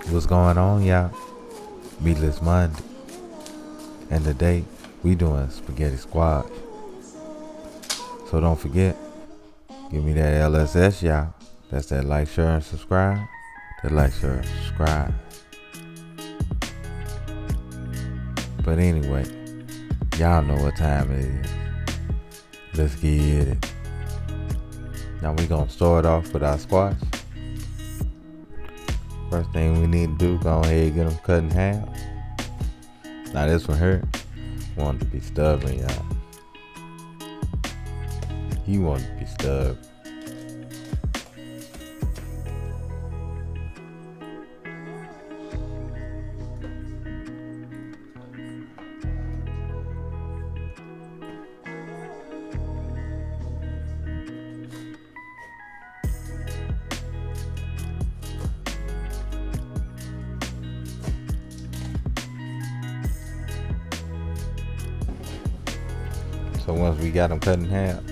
What's going on, y'all? Meatless Monday. And today, we doing spaghetti squash. So don't forget, give me that LSS, y'all. That's that like, share, and subscribe. That like, share, and subscribe. But anyway, y'all know what time it is. Let's get it. Now we gonna start off with our squash. First thing we need to do, go ahead and get them cut in half. Now this one here, wanted to be stubborn, y'all. He wanted to be stubborn. So once we got them cut in half,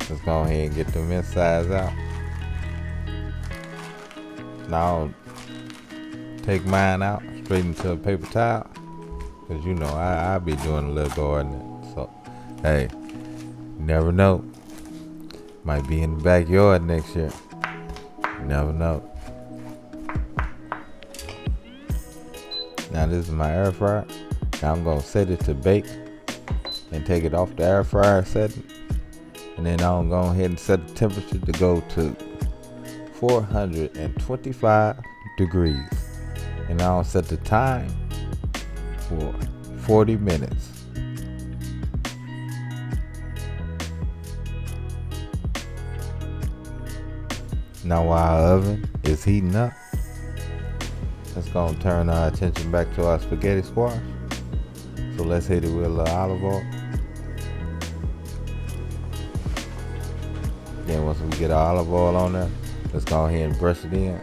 let's go ahead and get them insides out. Now take mine out straight into a paper towel, cause you know I be doing a little gardening. So hey, you never know, might be in the backyard next year. You never know. Now this is my air fryer. Now I'm gonna set it to bake and take it off the air fryer setting, and then I'm going to go ahead and set the temperature to go to 425 degrees, and I'll set the time for 40 minutes. Now while our oven is heating up, let's go and turn our attention back to our spaghetti squash. So let's hit it with a little olive oil. Then once we get our olive oil on there, let's go ahead and brush it in.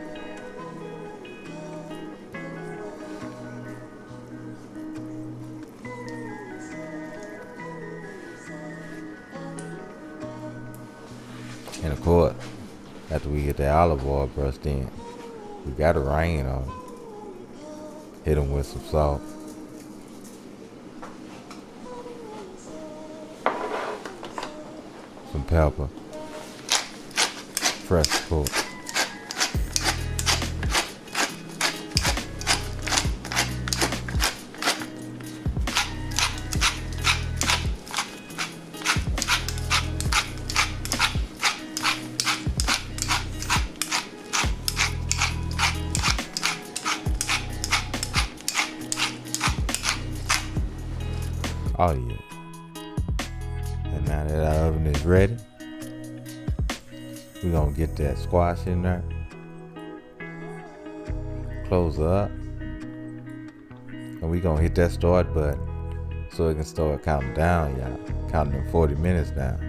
And of course, after we get that olive oil brushed in, we gotta rain on it. Hit them with some salt. Some pepper. Fresh pork. Oh yeah. And now that our oven is ready, we're gonna get that squash in there. Close her up. And we're gonna hit that start button so it can start counting down, y'all. Counting them 40 minutes down.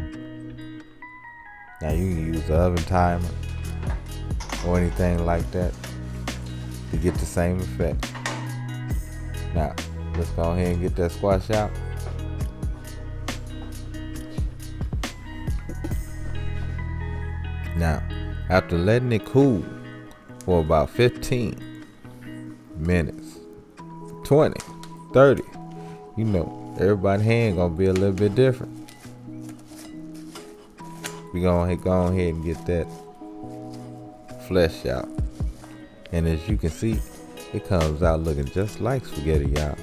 Now you can use the oven timer or anything like that to get the same effect. Now, let's go ahead and get that squash out. Now, after letting it cool for about 15 minutes, 20, 30, you know, everybody's hand gonna be a little bit different. We gonna go ahead and get that flesh out. And as you can see, it comes out looking just like spaghetti, y'all.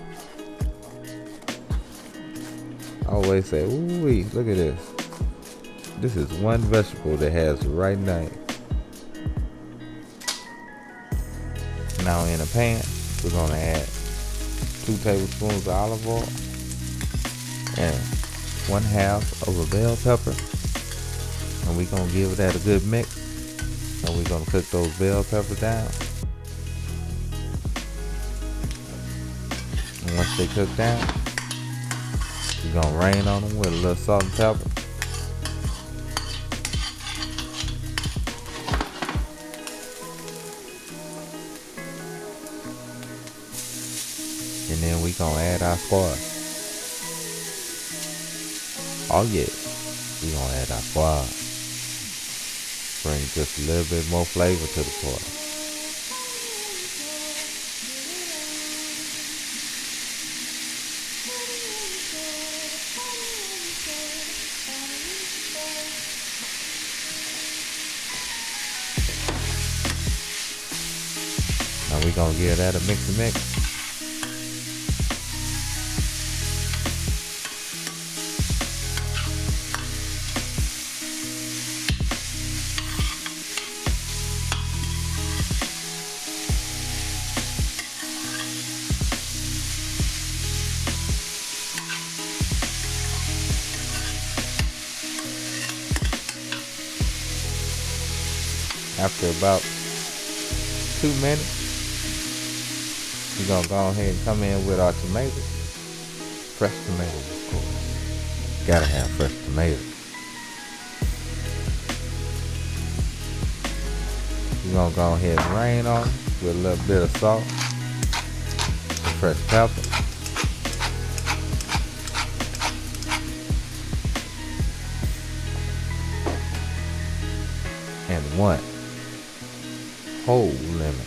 I always say, ooh, look at this. This is one vegetable that has the right name. Now in a pan, we're gonna add 2 tablespoons of olive oil and 1/2 of a bell pepper. And we're gonna give that a good mix. And we're gonna cook those bell peppers down. And once they cook down, we're gonna rain on them with a little salt and pepper. And then we gonna add our squash. Oh yeah, we gonna add our squash. Bring just a little bit more flavor to the pork. we gonna give that a mix. After about 2 minutes, we're gonna go ahead and come in with our tomatoes. Fresh tomatoes, of course. Gotta have fresh tomatoes. We're gonna go ahead and rain on them with a little bit of salt and fresh pepper. And 1 whole lemon.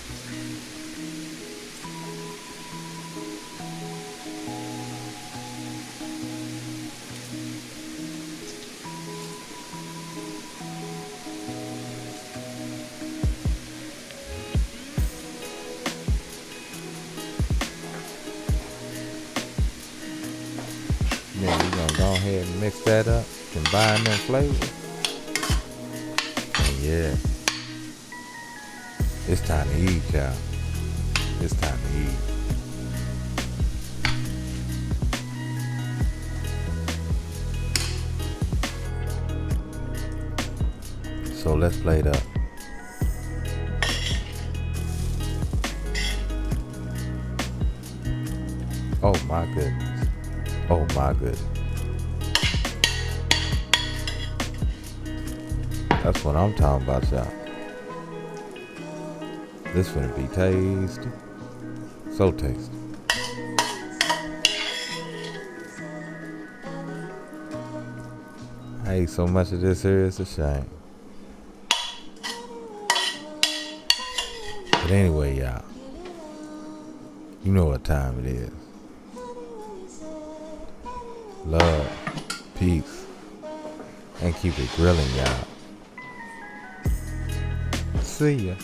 Then we're gonna go ahead and mix that up, combine them flavors. And yeah, it's time to eat, y'all. It's time to eat. So let's plate up. Oh my goodness. Oh my goodness. That's what I'm talking about, y'all. This finna be tasty. So tasty. I ate so much of this here, it's a shame. But anyway, y'all, you know what time it is. Love, peace, and keep it grilling, y'all. See ya.